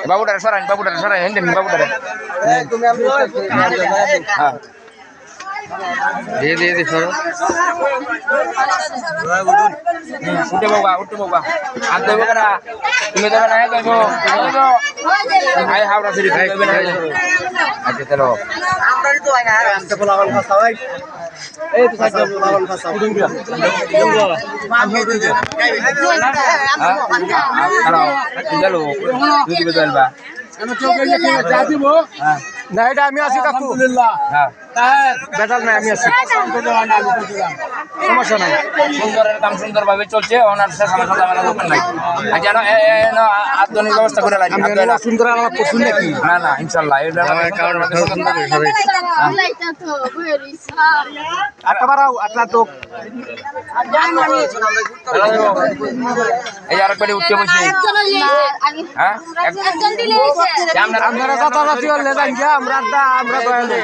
বাবুটারে সরাই হেন বাবুটারে হ্যাঁ দিয়ে সরো উঠে বাবা আর দেবো কেনা তুমি দেবে না দেবো আই হাওড়া সিটি খাই আচ্ছা চলো না এটা আমি আছি কাকু বেটার নাই আমি আছি সমস্যা নাই সুন্দরের কাম সুন্দর ভাবে চলছে ওনার নাই জানো আধুনিক ব্যবস্থা করে লাগবে সুন্দর আমার পছন্দ নাকি না না ইনশাল্লাহ আটটা বাড়াও আটটা তো এই আরেকবারে উঠতে বসে হ্যাঁ আপনারা কথাবার্তি হলে জান যে আমরা দয়ালে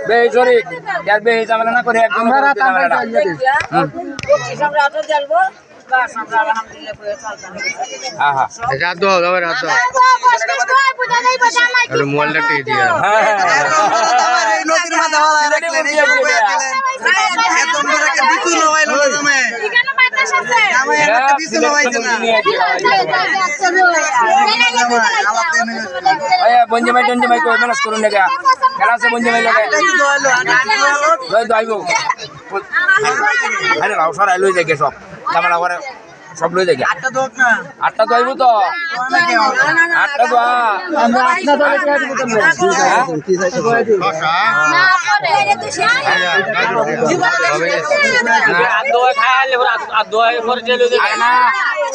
বেজরি यार बे ঝামেলা না করে একদম আমরা ঝামেলা আহা রাত দাও রাত দাও আরে মোবাইলটা টিপে দিয়া এই নদীর মাথা হলা রাখলেন এই এত বড় কে বিচু লওয়াইলো তুমি কেন মাইতাছ আছে আমি একটা বিচু লওয়াইছে না আয়া বঞ্জে ভাই কই মেলাস করুন না খেলা আছে বঞ্জে ভাই লগে লই দাইবো আরে লাউ সারা লই যাকে সব ঝামেলা করে সব লই যাকে আটটা দোক না আটটা দইবো তো আটটা দো আমরা আটটা দলে কে দিব তুমি কি চাইছো না পরে তো শেষ আর দোয়া খাইলে আর দোয়া করে চলে যাবে না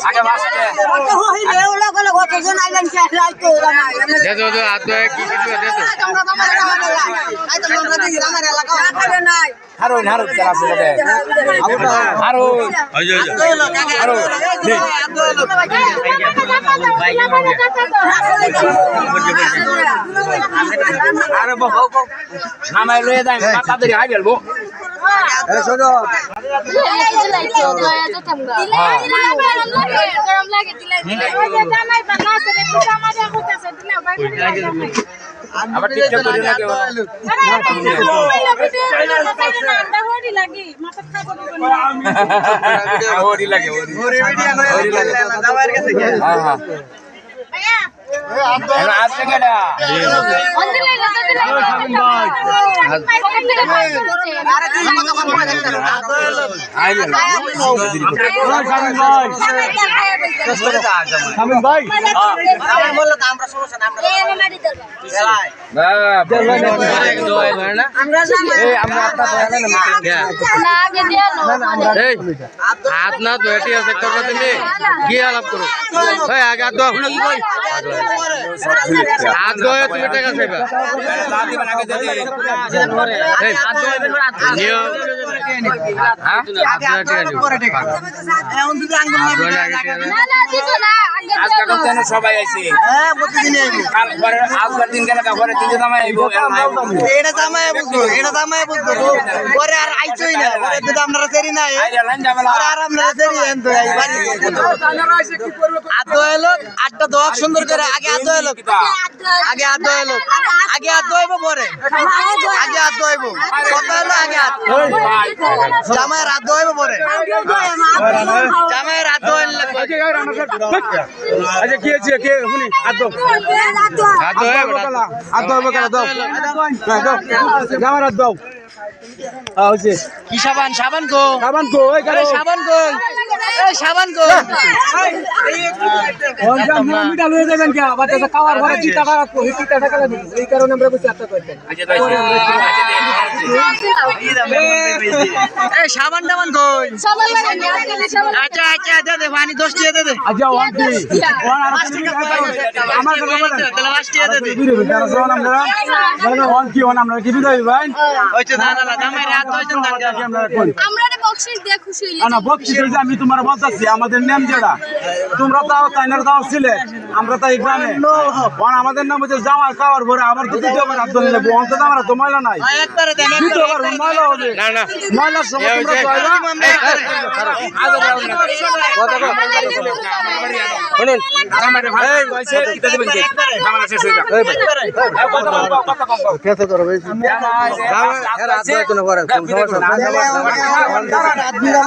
আগে বাসতে কত হইলে ওলা গলে কতজন আইলেন কি লাইতো দে দো হাত দে কি কিছু দে তো আমার এলাকা নাই হারুন খেলা আছে লগে হারুন হারুন আরে বাবা নামাই লয়ে যাই তাড়াতাড়ি আই গেলবো আরে শোনো গরম লাগে দিলে জানাই বা না সরে পিছা মাঝে করতেছে দিলে ভাই আবার টিকটক করি না কেউ ওরি লাগে ওরে ভিডিও করে দাবার কাছে গিয়ে হ্যাঁ এরা আসছে কেডা শামিম ভাই আমি বললাম আমরা সমস্যা না আমরা খেলাই এই আমরা আটটা দয়ালে না এই হাত না দয়াটি আছে করবে তুমি কি আলাপ করো ভাই আগে হাত দাও হাত দয়া তুমি টাকা চাইবা এই হাত দয়া নিও এখন যদি আঙ্গুল আজকে কোন সবাই আইছে হ্যাঁ প্রতিদিন আইবো কাল পরে আজকের দিন কেন পরে তিন জামাই আইবো এটা জামাই বুঝবো পরে আর আইছই না পরে তো আমরা সেরি না পরে আর আমরা সেরি এন্ত এই বাড়ি আদো এলো আটটা দোয়া সুন্দর করে আগে আদো এলো আগে আদো এলো আগে আদো হইবো পরে আগে আদো হইবো কত হলো আগে আদো জামাই আদো হইবো পরে জামাই আদো হইলো আচ্ছা কি আছে কে শুনি হাত দাও হাত দাও বকলা দাও জামার হাত দাও হচ্ছে কি সাবান গো ওই আরে সাবান গো এই সাবান গো মিটা লয়ে যাবেন কি আবার তো খাওয়ার ঘরে চিটা টাকা চিটা টাকা এই কারণে আমরা বলছি আটটা করতে এই সাবান টাবান কই আচ্ছা আচ্ছা দে পানি 10 টাকা দে আচ্ছা ওয়ান্টি আমার তাহলে 5 টাকা দে আমরা ওয়ান্টি আমরা কি বিদায় ভাই হইছে না জামাই রাত হইছে না আমরা করি আমরা বক্সিস দিয়ে খুশি হইলি না বক্সিস যে আমি তোমার বলতাছি আমাদের নাম যেটা তোমরা তাও তাইনার দাও ছিলে আমরা তাই গ্রামে আমাদের নাম হচ্ছে জামা খাওয়ার পরে আবার তো দ্বিতীয়বার হাত ধরে নেবো অন্তত আমরা তো ময়লা নাই একবারে দেন দ্বিতীয় বার ময়লা হবে না না ময়লার সময় তোমরা শুনুন আমার ভাই কইছে এটা দিবেন কি জামালা শেষ হয়ে যাবে কেসে করো ভাই রাত ধরে কোনো করে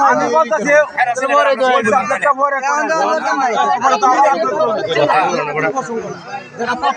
আমি বলতাছি পরে তো পরে